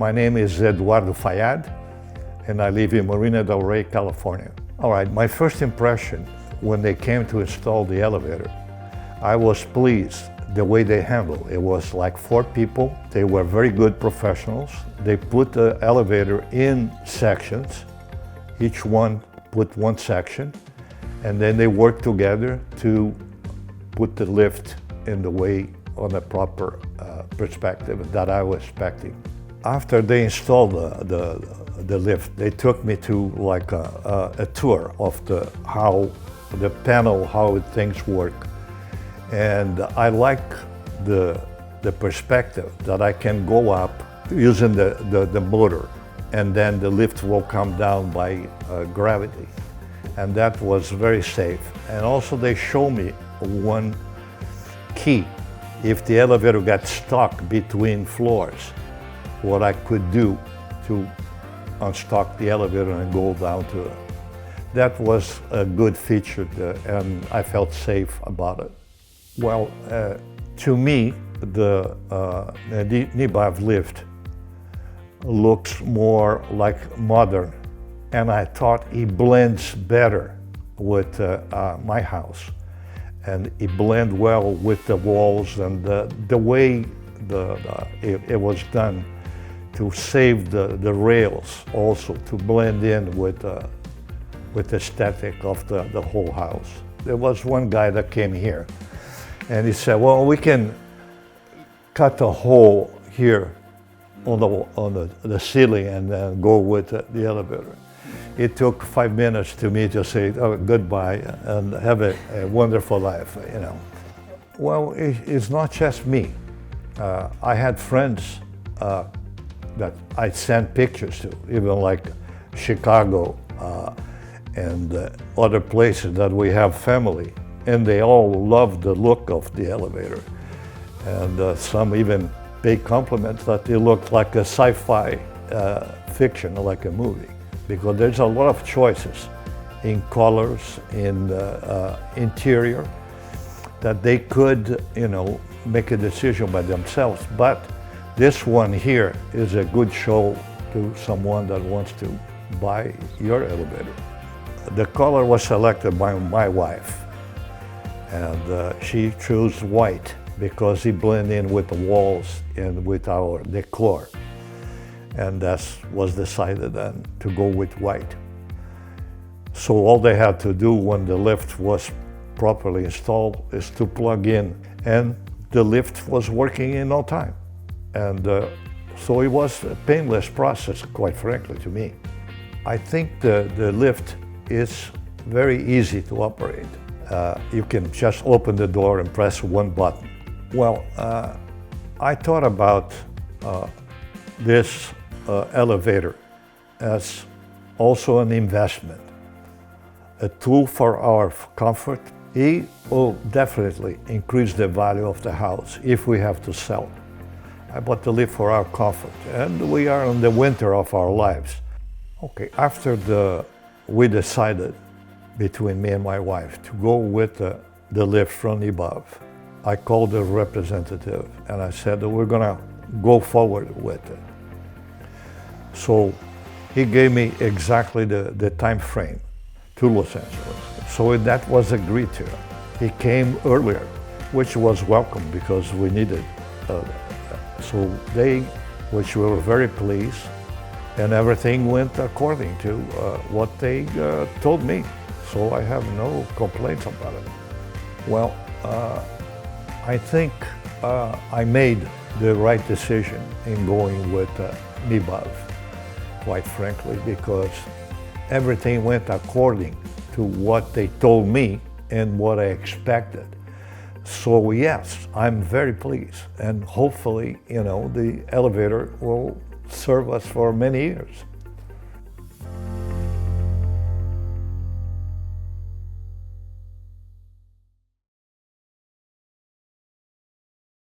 My name is Eduardo Fayad, and I live in Marina del Rey, California. All right, my first impression when they came to install the elevator, I was pleased the way they handled it. It was like 4 people. They were very good professionals. They put the elevator in sections. Each one put one section, and then they worked together to put the lift in the way on the proper perspective that I was expecting. After they installed the lift, they took me to like a tour of how the panel, how things work. And I like the perspective that I can go up using the motor, and then the lift will come down by gravity. And that was very safe. And also they show me one key. If the elevator got stuck between floors, what I could do to unstuck the elevator and go down to it. That was a good feature, and I felt safe about it. Well, to me, the Nibav lift looks more like modern, and I thought it blends better with my house. And it blends well with the walls and the way it was done to save the rails, also to blend in with the aesthetic of the whole house. There was one guy that came here, and he said, well, we can cut a hole here on the ceiling and then go with the elevator. It took 5 minutes to me to say, oh, goodbye and have a wonderful life, you know. Well, it's not just me. I had friends that I sent pictures to, even like Chicago and other places that we have family, and they all loved the look of the elevator. And some even paid compliments that it looked like a sci-fi fiction, like a movie, because there's a lot of choices in colors, in interior, that they could, you know, make a decision by themselves. But this one here is a good show to someone that wants to buy your elevator. The color was selected by my wife, and she chose white because it blended in with the walls and with our decor. And that was decided then to go with white. So all they had to do when the lift was properly installed is to plug in, and the lift was working in no time. And so it was a painless process, quite frankly, to me. I think the lift is very easy to operate. You can just open the door and press one button. Well, I thought about this elevator as also an investment, a tool for our comfort. It will definitely increase the value of the house if we have to sell. I bought the lift for our comfort, and we are in the winter of our lives. Okay, after we decided between me and my wife to go with the lift from Nibav, I called the representative and I said that we're gonna go forward with it. So he gave me exactly the time frame to Los Angeles. So that was agreed to. He came earlier, which was welcome because we needed. Which we were very pleased, and everything went according to what they told me. So I have no complaints about it. Well, I think I made the right decision in going with Nibav, quite frankly, because everything went according to what they told me and what I expected. So yes, I'm very pleased, and hopefully, you know, the elevator will serve us for many years.